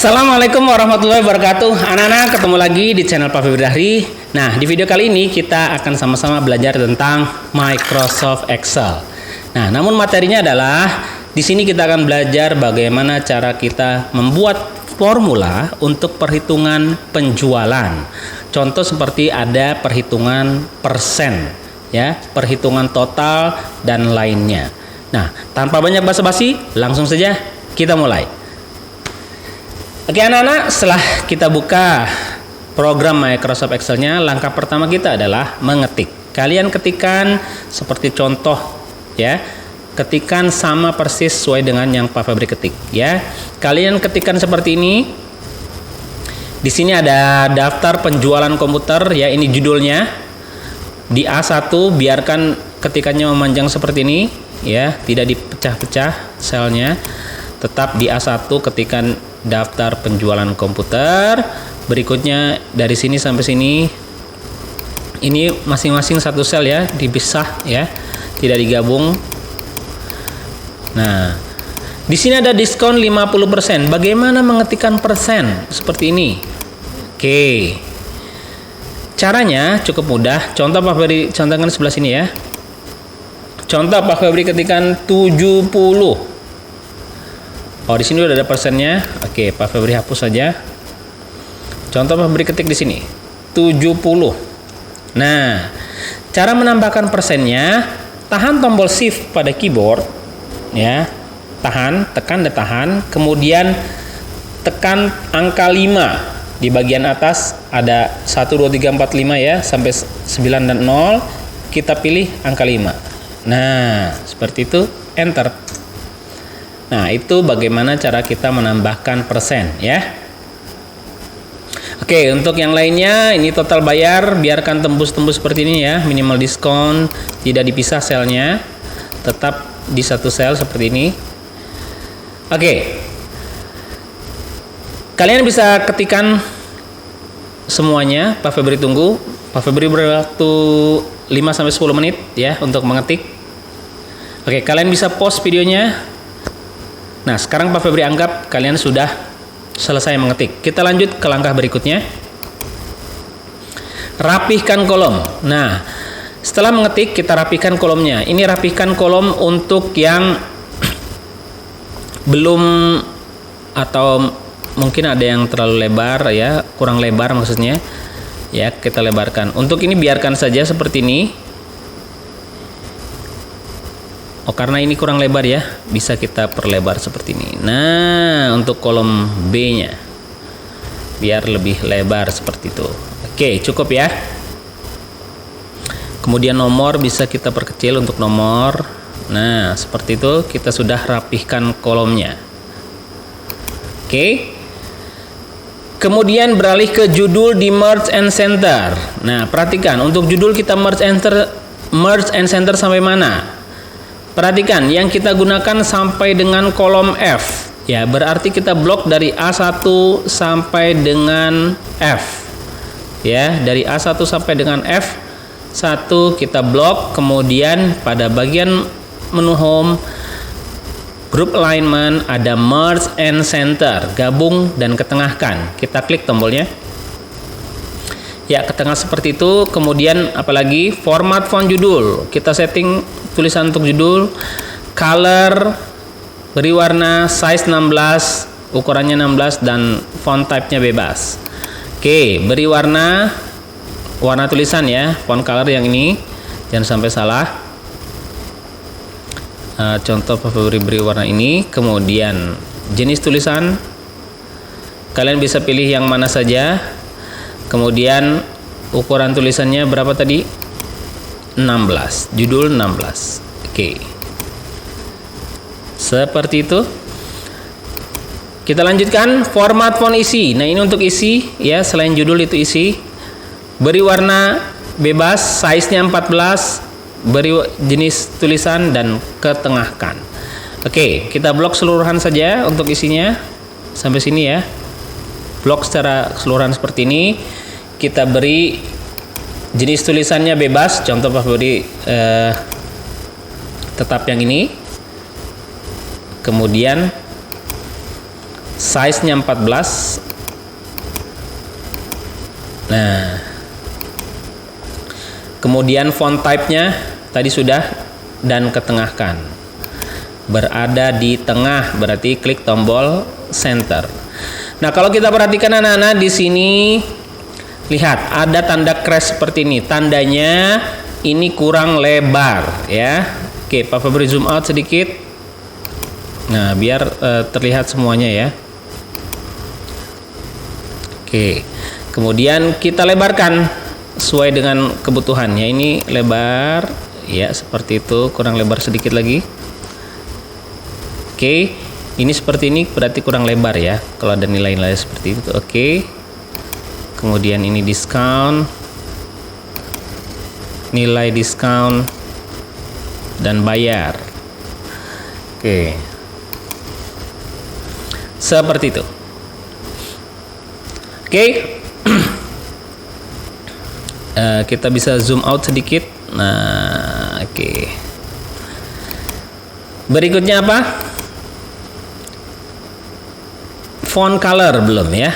Assalamualaikum warahmatullahi wabarakatuh. Anak-anak, ketemu lagi di channel Pak Febri. Nah, di video kali ini kita akan sama-sama belajar tentang Microsoft Excel. Nah, namun materinya adalah di sini kita akan belajar bagaimana cara kita membuat formula untuk perhitungan penjualan. Contoh seperti ada perhitungan persen, ya, perhitungan total dan lainnya. Nah, tanpa banyak basa-basi, langsung saja kita mulai. Oke anak-anak, setelah kita buka program Microsoft Excel-nya, langkah pertama kita adalah mengetik. Kalian ketikkan seperti contoh, ya. Ketikkan sama persis sesuai dengan yang Pak Febri ketik, ya. Kalian ketikkan seperti ini. Di sini ada daftar penjualan komputer, ya, ini judulnya. Di A1 biarkan ketikannya memanjang seperti ini, ya, tidak dipecah-pecah selnya. Tetap di A1 ketikan daftar penjualan komputer. Berikutnya dari sini sampai sini, ini masing-masing satu sel, ya, dipisah, ya, tidak digabung. Nah, di sini ada diskon 50%. Bagaimana mengetikkan persen seperti ini? Oke, caranya cukup mudah. Contoh Pak Febri contohkan sebelah sini, ya. Contoh Pak Febri ketikkan 70. Oh, di sini udah ada persennya. Oke, Pak Febri hapus saja. Contoh Pak Febri ketik di sini 70. Nah, cara menambahkan persennya, tahan tombol shift pada keyboard, ya. Tekan dan tahan, kemudian tekan angka 5. Di bagian atas ada 1 2 3 4 5, ya, sampai 9 dan 0. Kita pilih angka 5. Nah, seperti itu, enter. Nah, itu bagaimana cara kita menambahkan persen, ya. Oke, untuk yang lainnya, ini total bayar, biarkan tembus-tembus seperti ini, ya. Minimal diskon, tidak dipisah selnya, tetap di satu sel seperti ini. Oke, kalian bisa ketikkan semuanya. Pak Febri tunggu. Pak Febri berwaktu 5-10 menit, ya, untuk mengetik. Oke, kalian bisa pause videonya. Nah, sekarang Pak Febri anggap kalian sudah selesai mengetik. Kita lanjut ke langkah berikutnya. Rapihkan kolom. Nah, setelah mengetik, kita rapihkan kolomnya. Ini rapihkan kolom untuk yang belum, atau mungkin ada yang terlalu lebar, ya, kurang lebar maksudnya. Ya, kita lebarkan. Untuk ini biarkan saja seperti ini. Oh, karena ini kurang lebar, ya, bisa kita perlebar seperti ini. Nah, untuk kolom B-nya biar lebih lebar seperti itu. Oke, cukup, ya. Kemudian nomor bisa kita perkecil untuk nomor. Nah, seperti itu kita sudah rapihkan kolomnya. Oke. Kemudian beralih ke judul di merge and center. Nah, perhatikan untuk judul kita merge and center sampai mana? Perhatikan, yang kita gunakan sampai dengan kolom F, ya, berarti kita blok dari A1 sampai dengan F, ya, dari A1 sampai dengan F1 kita blok. Kemudian pada bagian menu home, group alignment, ada merge and center, gabung dan ketengahkan. Kita klik tombolnya, ya, ke tengah seperti itu. Kemudian apalagi format font judul, kita setting tulisan untuk judul, color, beri warna, size 16, ukurannya 16, dan font type-nya bebas. Oke, beri warna tulisan, ya, font color yang ini, jangan sampai salah. Contoh Pak Febri beri warna ini. Kemudian jenis tulisan, kalian bisa pilih yang mana saja. Kemudian ukuran tulisannya berapa tadi? 16, judul 16. Oke, seperti itu. Kita lanjutkan format font isi. Nah, ini untuk isi, ya, selain judul itu isi. Beri warna bebas, size-nya 14, beri jenis tulisan dan ketengahkan. Oke, kita blok keseluruhan saja untuk isinya sampai sini, ya. Blok secara keseluruhan seperti ini. Kita beri jenis tulisannya bebas. Contoh Pak Febri tetap yang ini. Kemudian size-nya 14. Nah, kemudian font type-nya tadi sudah, dan ketengahkan. Berada di tengah, berarti klik tombol center. Nah, kalau kita perhatikan anak-anak di sini, lihat ada tanda crash seperti ini. Tandanya ini kurang lebar, ya. Oke, Pak Febri zoom out sedikit. Nah, biar terlihat semuanya ya. Oke. Kemudian kita lebarkan sesuai dengan kebutuhannya. Ini lebar, ya seperti itu, kurang lebar sedikit lagi. Oke, ini seperti ini berarti kurang lebar ya. Kalau ada nilai-nilai seperti itu, oke. Kemudian ini diskon, nilai diskon, dan bayar. Oke, seperti itu. Oke. Kita bisa zoom out sedikit. Nah, oke. Berikutnya apa? Font color belum ya?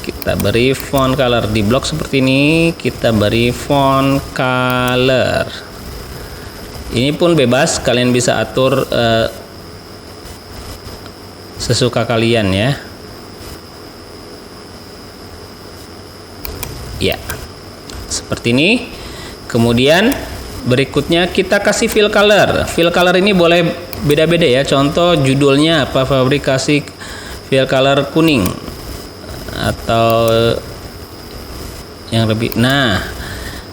Kita beri font color di blok seperti ini. Kita beri font color. Ini pun bebas, kalian bisa atur sesuka kalian ya. Ya. Seperti ini. Kemudian berikutnya kita kasih fill color. Fill color ini boleh beda-beda ya. Contoh judulnya apa, fabrikasi fill color kuning atau yang lebih. Nah,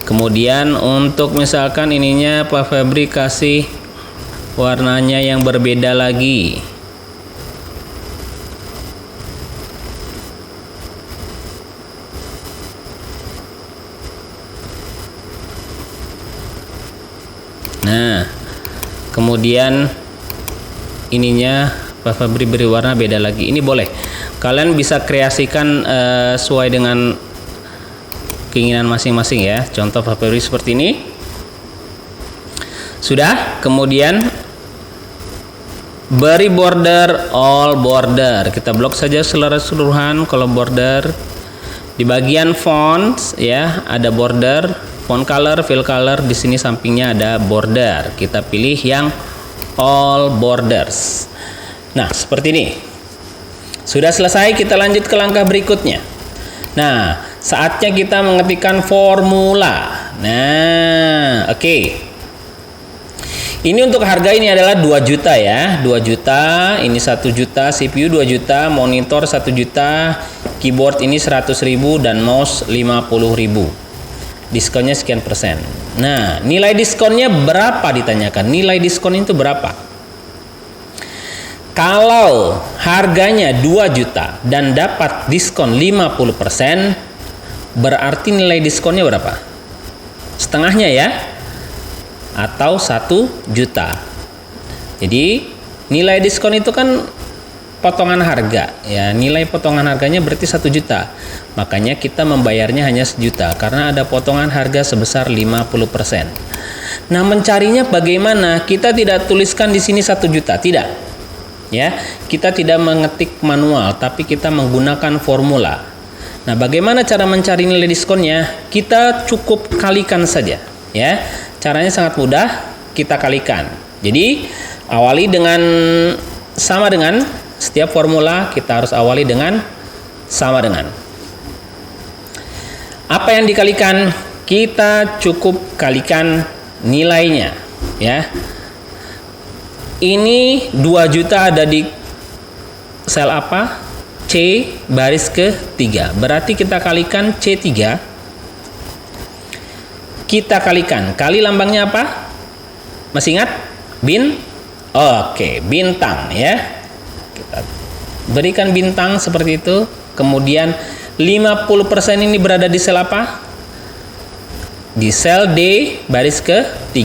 kemudian untuk misalkan ininya Pak Febri kasih warnanya yang berbeda lagi. Nah, kemudian ininya Pak Febri beri warna beda lagi. Ini boleh. Kalian bisa kreasikan sesuai dengan keinginan masing-masing ya. Contoh Pak Febri seperti ini. Sudah. Kemudian beri border all border. Kita blok saja secara keseluruhan. Kalau border di bagian fonts ya ada border. Font color, fill color, di sini sampingnya ada border. Kita pilih yang all borders. Nah, seperti ini. Sudah selesai, kita lanjut ke langkah berikutnya. Nah, saatnya kita mengetikkan formula. Nah, oke. Ini untuk harga ini adalah 2 juta ya. 2 juta, ini 1 juta, CPU 2 juta, monitor 1 juta, keyboard ini 100.000 dan mouse 50.000. Diskonnya sekian persen. Nah, nilai diskonnya berapa ditanyakan? Nilai diskon itu berapa? Kalau harganya 2 juta dan dapat diskon 50%, berarti nilai diskonnya berapa? Setengahnya ya? Atau 1 juta. Jadi, nilai diskon itu kan potongan harga ya, nilai potongan harganya berarti 1 juta. Makanya kita membayarnya hanya 1 juta karena ada potongan harga sebesar 50%. Nah, mencarinya bagaimana? Kita tidak tuliskan di sini 1 juta, tidak. Ya, kita tidak mengetik manual tapi kita menggunakan formula. Nah, bagaimana cara mencari nilai diskonnya? Kita cukup kalikan saja ya. Caranya sangat mudah, kita kalikan. Jadi, awali dengan sama dengan. Setiap formula kita harus awali dengan sama dengan. Apa yang dikalikan? Kita cukup kalikan nilainya ya. Ini 2 juta ada di sel apa? C baris ke-3. Berarti kita kalikan C3. Kita kalikan. Kali lambangnya apa? Masih ingat? Oke, bintang ya. Kita berikan bintang seperti itu. Kemudian 50% ini berada di sel apa? Di sel D baris ke-3.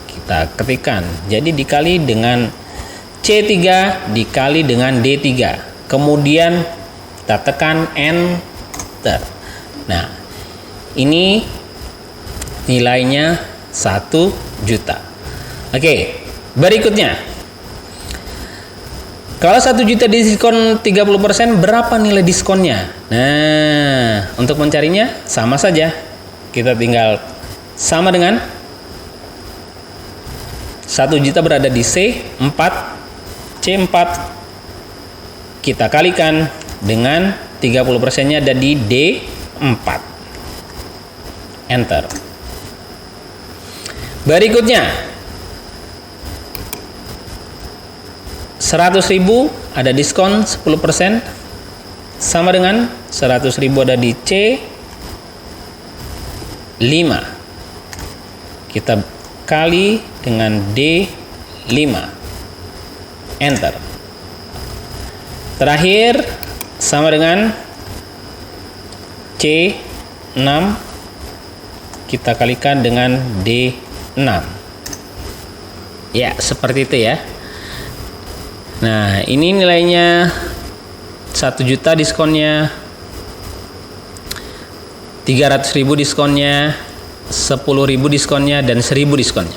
Kita ketikkan. Jadi dikali dengan C3 dikali dengan D3. Kemudian kita tekan enter. Nah, ini nilainya 1 juta. Oke, berikutnya. Kalau 1 juta diskon 30%, berapa nilai diskonnya? Nah, untuk mencarinya sama saja. Kita tinggal sama dengan 1 juta berada di C4, C4 kita kalikan dengan 30%-nya ada di D4. Enter. Berikutnya 100.000 ada diskon 10%, sama dengan 100.000 ada di C5. Kita kali dengan D5. Enter. Terakhir sama dengan C6, kita kalikan dengan D6. Ya, seperti itu ya. Nah, ini nilainya 1 juta diskonnya, 300.000 diskonnya, 10.000 diskonnya, dan 1.000 diskonnya.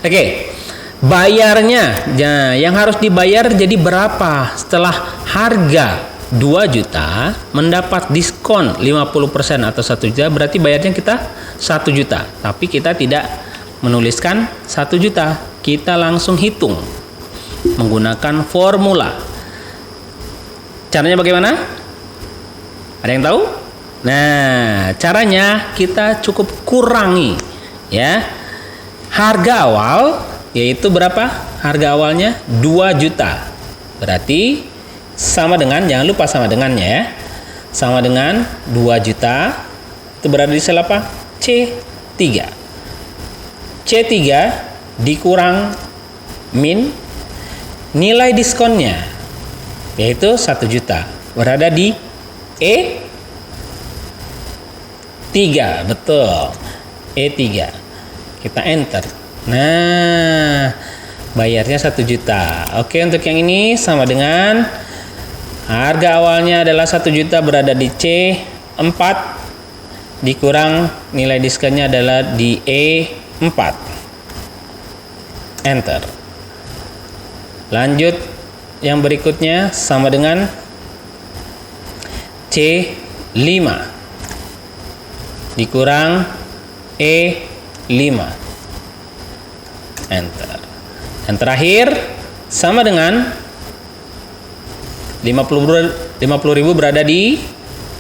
Oke, bayarnya. Nah, yang harus dibayar jadi berapa? Setelah harga 2 juta mendapat diskon 50% atau 1 juta, berarti bayarnya kita 1 juta. Tapi kita tidak menuliskan 1 juta. Kita langsung hitung menggunakan formula. Caranya bagaimana? Ada yang tahu? Nah, caranya kita cukup kurangi ya. Harga awal yaitu berapa? Harga awalnya 2 juta. Berarti sama dengan, jangan lupa sama dengannya ya. Sama dengan 2 juta. Itu berada di sel apa? C3. C3 dikurang min nilai diskonnya yaitu 1 juta, berada di E3. Betul, E3. Kita enter. Nah, bayarnya 1 juta. Oke, untuk yang ini sama dengan harga awalnya adalah 1 juta, berada di C4, dikurang nilai diskonnya adalah di E4. Enter. Lanjut yang berikutnya sama dengan C5 dikurang E5. Enter. Dan terakhir sama dengan 50.000 berada di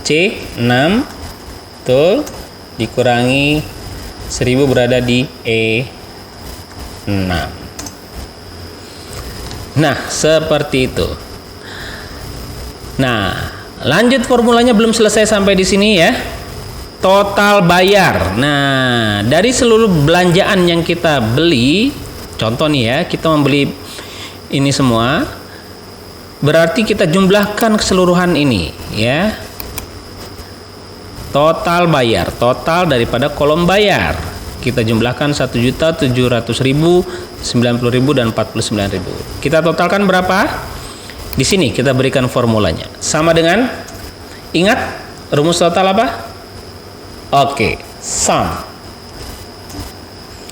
C6, betul, dikurangi 1.000 berada di E6. Nah, seperti itu. Nah, lanjut formulanya belum selesai sampai di sini ya. Total bayar. Nah, dari seluruh belanjaan yang kita beli, contoh nih ya, kita membeli ini semua, berarti kita jumlahkan keseluruhan ini ya. Total bayar, total daripada kolom bayar. Kita jumlahkan 1.700.000, 90.000 dan 49.000. Kita totalkan berapa? Di sini kita berikan formulanya. Sama dengan, ingat rumus total apa? Oke, sum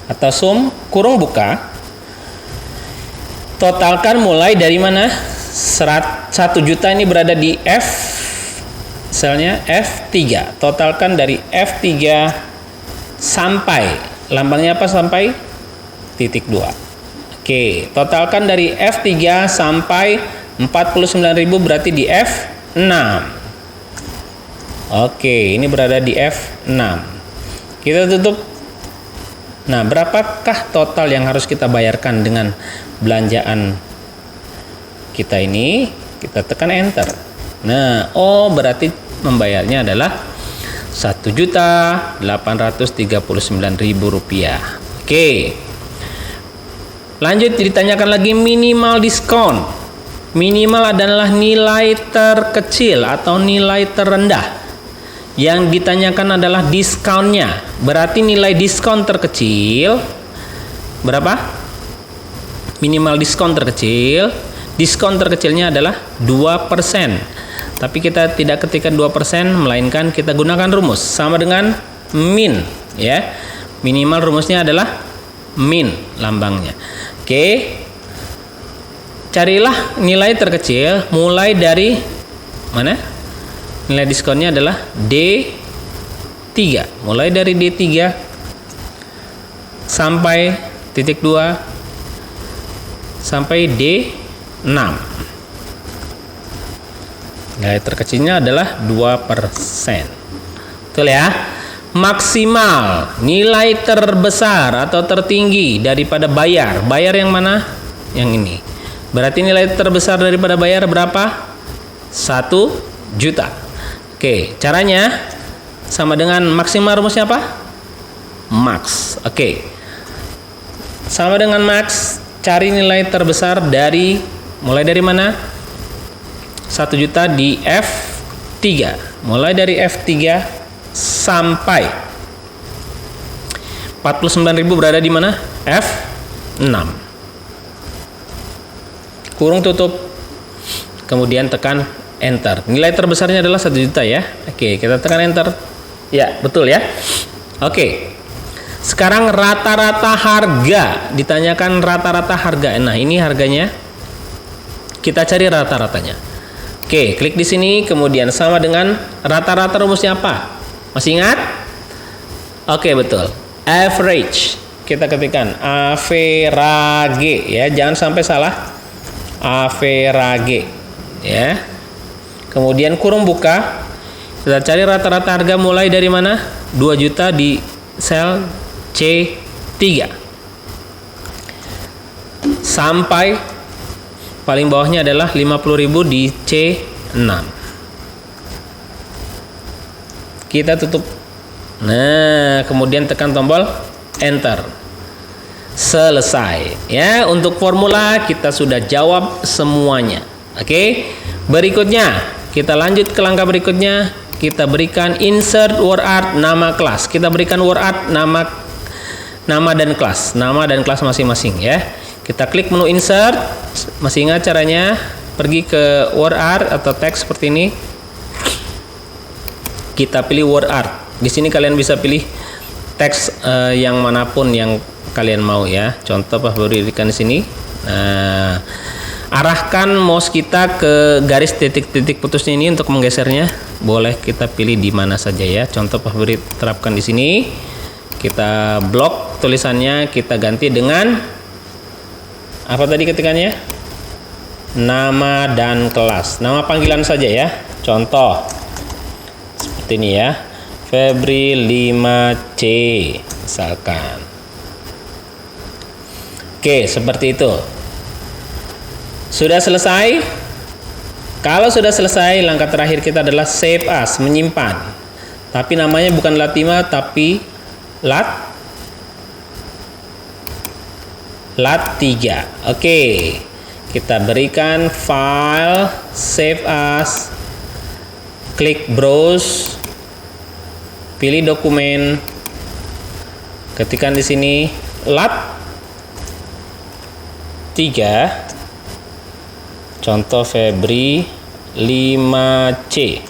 atau sum kurung buka. Totalkan mulai dari mana? 1 juta ini berada di F, selnya F3. Totalkan dari F3 sampai, lambangnya apa sampai? Titik 2. Oke, totalkan dari F3 sampai 49.000 berarti di F6. Oke, ini berada di F6. Kita tutup. Nah, berapakah total yang harus kita bayarkan dengan belanjaan kita ini? Kita tekan enter. Nah, berarti membayarnya adalah Rp1.839.000. Oke. Lanjut ditanyakan lagi minimal diskon. Minimal adalah nilai terkecil atau nilai terendah. Yang ditanyakan adalah diskonnya. Berarti nilai diskon terkecil berapa? Minimal diskon terkecil. Diskon terkecilnya adalah 2%. Tapi kita tidak ketikkan 2%, melainkan kita gunakan rumus sama dengan min ya. Minimal rumusnya adalah min lambangnya. Oke. carilah nilai terkecil mulai dari mana? Nilai diskonnya adalah D3. Mulai dari D3 sampai titik 2 sampai D6. Nilai terkecilnya adalah 2%. Betul ya? Maksimal nilai terbesar atau tertinggi daripada bayar. Bayar yang mana? Yang ini. Berarti nilai terbesar daripada bayar berapa? 1 juta. Oke, caranya sama dengan maksimal, rumusnya apa? Max. Oke. Sama dengan max, cari nilai terbesar dari mulai dari mana? 1 juta di F3. Mulai dari F3 sampai 49.000 berada di mana? F6. Kurung tutup. Kemudian tekan enter. Nilai terbesarnya adalah 1 juta ya. Oke, kita tekan enter. Ya, betul ya. Oke. Sekarang rata-rata harga. Ditanyakan rata-rata harga. Nah, ini harganya. Kita cari rata-ratanya. Oke, klik di sini, kemudian sama dengan rata-rata, rumusnya apa? Masih ingat? Oke, betul. Average. Kita ketikkan average ya, jangan sampai salah. Average ya. Kemudian kurung buka. Kita cari rata-rata harga mulai dari mana? 2 juta di sel C3 sampai paling bawahnya adalah 50.000 di C6. Kita tutup. Nah, kemudian tekan tombol enter. Selesai. Ya, untuk formula kita sudah jawab semuanya. Oke. Berikutnya, kita lanjut ke langkah berikutnya. Kita berikan insert word nama kelas. Kita berikan word nama dan kelas. Nama dan kelas masing-masing ya. Kita klik menu insert. Masih ingat caranya? Pergi ke word atau teks seperti ini. Kita pilih word art. Di sini kalian bisa pilih teks yang manapun yang kalian mau ya. Contoh berikan di sini. Nah, arahkan mouse kita ke garis titik-titik putusnya ini untuk menggesernya. Boleh kita pilih di mana saja ya. Contoh beri terapkan di sini. Kita blok tulisannya, kita ganti dengan apa tadi ketikannya? Nama dan kelas. Nama panggilan saja ya. Contoh seperti ini ya, Febri 5C misalkan. Oke, seperti itu. Sudah selesai? Kalau sudah selesai, langkah terakhir kita adalah save as, menyimpan. Tapi namanya bukan lat5 tapi lat3. Oke. Kita berikan file, save as, klik browse, pilih dokumen, ketikkan di sini lat3, contoh Febri 5C,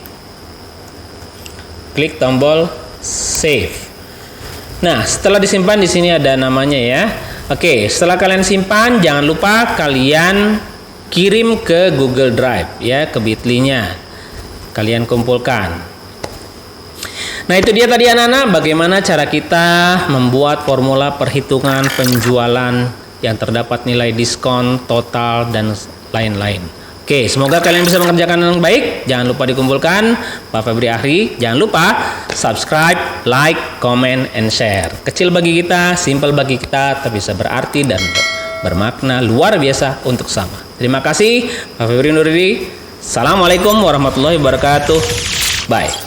klik tombol save. Nah, setelah disimpan di sini ada namanya ya. Oke, setelah kalian simpan, jangan lupa kalian kirim ke Google Drive ya, ke Bitly-nya. Kalian kumpulkan. Nah, itu dia tadi anak-anak bagaimana cara kita membuat formula perhitungan penjualan yang terdapat nilai diskon, total dan lain-lain. Oke, semoga kalian bisa mengerjakan dengan baik. Jangan lupa dikumpulkan. Pak Febri Ahri, jangan lupa subscribe, like, comment, and share. Kecil bagi kita, simple bagi kita, tapi bisa berarti dan bermakna luar biasa untuk sama. Terima kasih, Pak Febri Nuridi. Assalamualaikum warahmatullahi wabarakatuh. Bye.